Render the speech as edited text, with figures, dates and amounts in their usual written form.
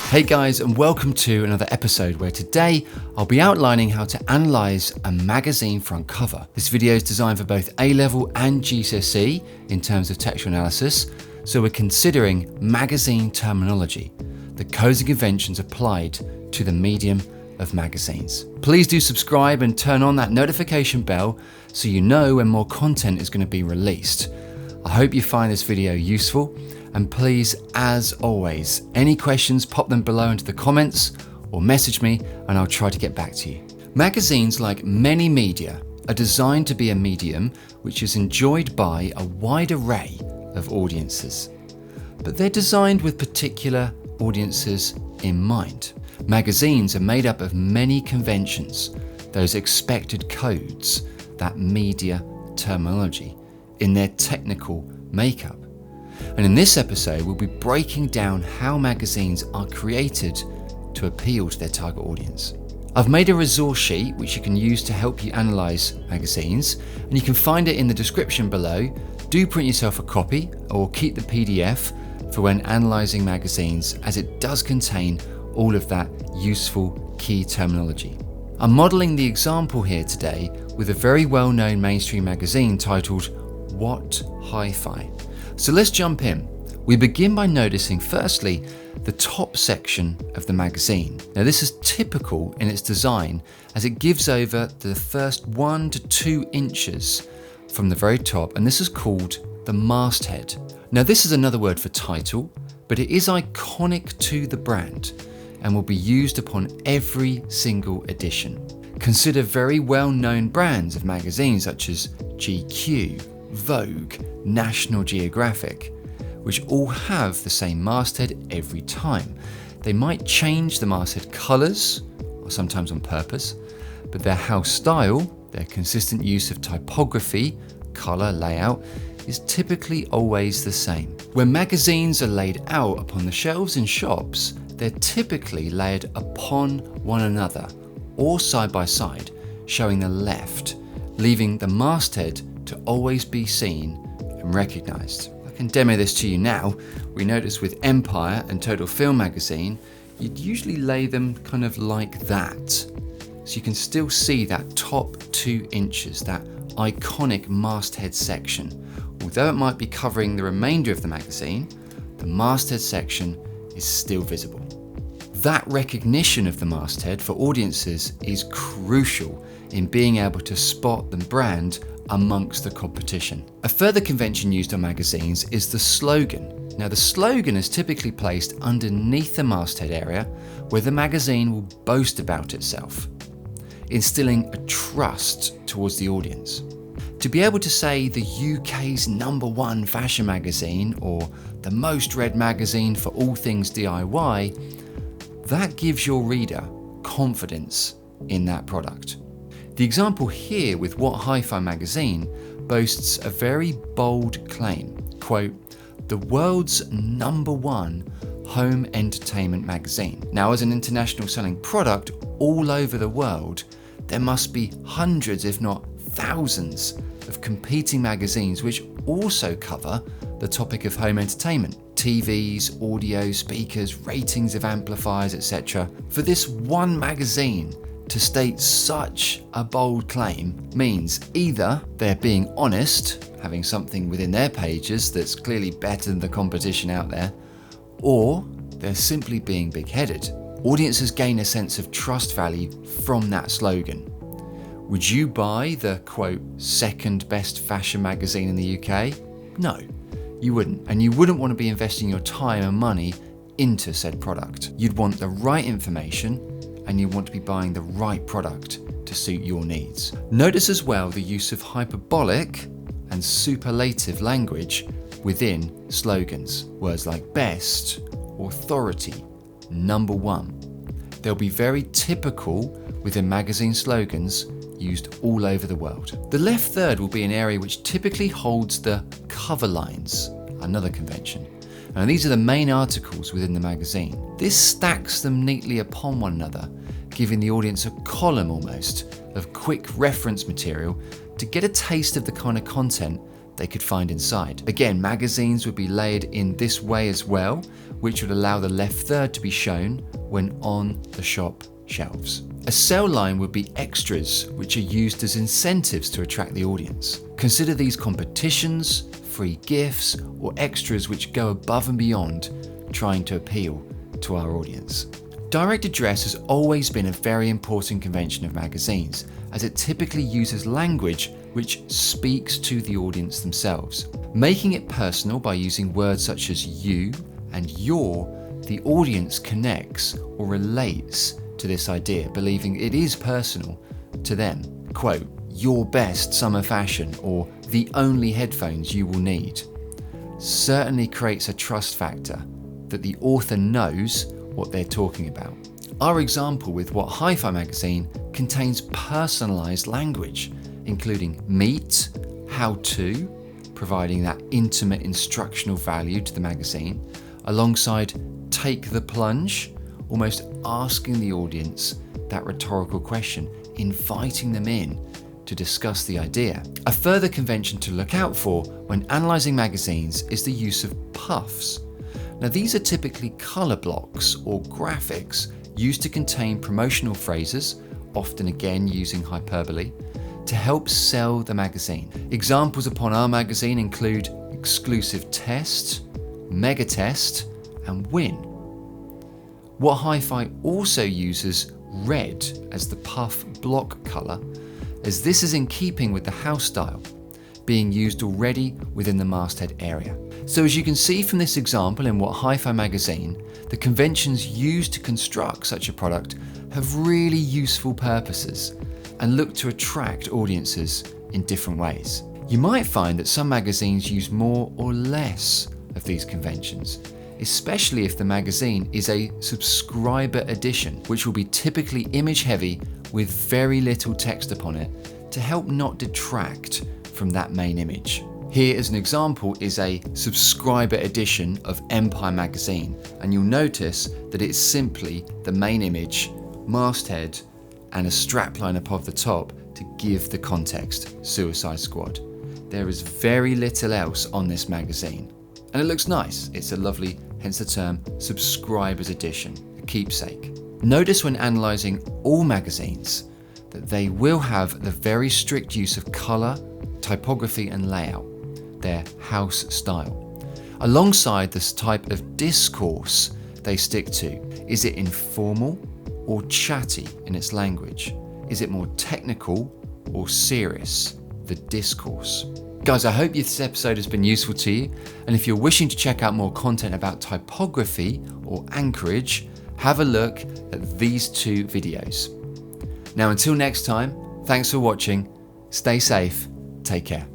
Hey guys, and welcome to another episode where today I'll be outlining how to analyse a magazine front cover. This video is designed for both A-level and GCSE in terms of textual analysis, so we're considering magazine terminology, the codes and conventions applied to the medium of magazines. Please do subscribe and turn on that notification bell so you know when more content is going to be released. I hope you find this video useful. And please, as always, any questions, pop them below into the comments or message me and I'll try to get back to you. Magazines, like many media, are designed to be a medium which is enjoyed by a wide array of audiences. But they're designed with particular audiences in mind. Magazines are made up of many conventions, those expected codes, that media terminology, in their technical makeup. And in this episode, we'll be breaking down how magazines are created to appeal to their target audience. I've made a resource sheet which you can use to help you analyse magazines, and you can find it in the description below. Do print yourself a copy or keep the PDF for when analysing magazines, as it does contain all of that useful key terminology. I'm modelling the example here today with a very well-known mainstream magazine titled What Hi-Fi. So let's jump in. We begin by noticing firstly the top section of the magazine. Now this is typical in its design as it gives over the first 1 to 2 inches from the very top, and this is called the masthead. Now this is another word for title, but it is iconic to the brand and will be used upon every single edition. Consider very well-known brands of magazines such as GQ, Vogue, National Geographic, which all have the same masthead every time. They might change the masthead colours, or sometimes on purpose, but their house style, their consistent use of typography, colour, layout, is typically always the same. When magazines are laid out upon the shelves in shops, they're typically layered upon one another, or side by side, showing the left, leaving the masthead to always be seen and recognised. I can demo this to you now. We notice with Empire and Total Film magazine, you'd usually lay them kind of like that. So you can still see that top 2 inches, that iconic masthead section. Although it might be covering the remainder of the magazine, the masthead section is still visible. That recognition of the masthead for audiences is crucial in being able to spot the brand amongst the competition. A further convention used on magazines is the slogan. Now the slogan is typically placed underneath the masthead area where the magazine will boast about itself, instilling a trust towards the audience. To be able to say the UK's #1 fashion magazine or the most read magazine for all things DIY, that gives your reader confidence in that product. The example here with What Hi-Fi magazine boasts a very bold claim, quote, "the world's #1 home entertainment magazine." Now, as an international selling product all over the world, there must be hundreds, if not thousands, of competing magazines which also cover the topic of home entertainment. TVs, audio, speakers, ratings of amplifiers, etc. For this one magazine to state such a bold claim means either they're being honest, having something within their pages that's clearly better than the competition out there, or they're simply being big-headed. Audiences gain a sense of trust value from that slogan. Would you buy the, quote, second best fashion magazine in the UK? No, you wouldn't. And you wouldn't want to be investing your time and money into said product. You'd want the right information and you want to be buying the right product to suit your needs. Notice as well the use of hyperbolic and superlative language within slogans. Words like best, authority, #1. They'll be very typical within magazine slogans used all over the world. The left third will be an area which typically holds the cover lines, another convention. And these are the main articles within the magazine. This stacks them neatly upon one another, giving the audience a column almost of quick reference material to get a taste of the kind of content they could find inside. Again, magazines would be layered in this way as well, which would allow the left third to be shown when on the shop shelves. A sell line would be extras, which are used as incentives to attract the audience. Consider these competitions, free gifts, or extras which go above and beyond trying to appeal to our audience. Direct address has always been a very important convention of magazines, as it typically uses language which speaks to the audience themselves. Making it personal by using words such as you and your, the audience connects or relates to this idea, believing it is personal to them. Quote, your best summer fashion, or the only headphones you will need, certainly creates a trust factor that the author knows what they're talking about. Our example with What Hi-Fi magazine contains personalized language, including meet, how to, providing that intimate instructional value to the magazine, alongside take the plunge, almost asking the audience that rhetorical question, inviting them in to discuss the idea. A further convention to look out for when analysing magazines is the use of puffs. Now, these are typically colour blocks or graphics used to contain promotional phrases, often again using hyperbole, to help sell the magazine. Examples upon our magazine include exclusive test, mega test, and win. What Hi-Fi also uses red as the puff block colour, as this is in keeping with the house style, being used already within the masthead area. So as you can see from this example in What Hi-Fi magazine, the conventions used to construct such a product have really useful purposes and look to attract audiences in different ways. You might find that some magazines use more or less of these conventions, especially if the magazine is a subscriber edition, which will be typically image heavy with very little text upon it to help not detract from that main image. Here as an example is a subscriber edition of Empire magazine, and you'll notice that it's simply the main image, masthead, and a strapline above the top to give the context, Suicide Squad. There is very little else on this magazine, and it looks nice. It's a lovely, hence the term, subscribers edition, a keepsake. Notice when analysing all magazines that they will have the very strict use of colour, typography and layout, their house style. Alongside this type of discourse they stick to, is it informal or chatty in its language? Is it more technical or serious, the discourse? Guys, I hope this episode has been useful to you, and if you're wishing to check out more content about typography or anchorage, have a look at these two videos. Now until next time, thanks for watching, stay safe, take care.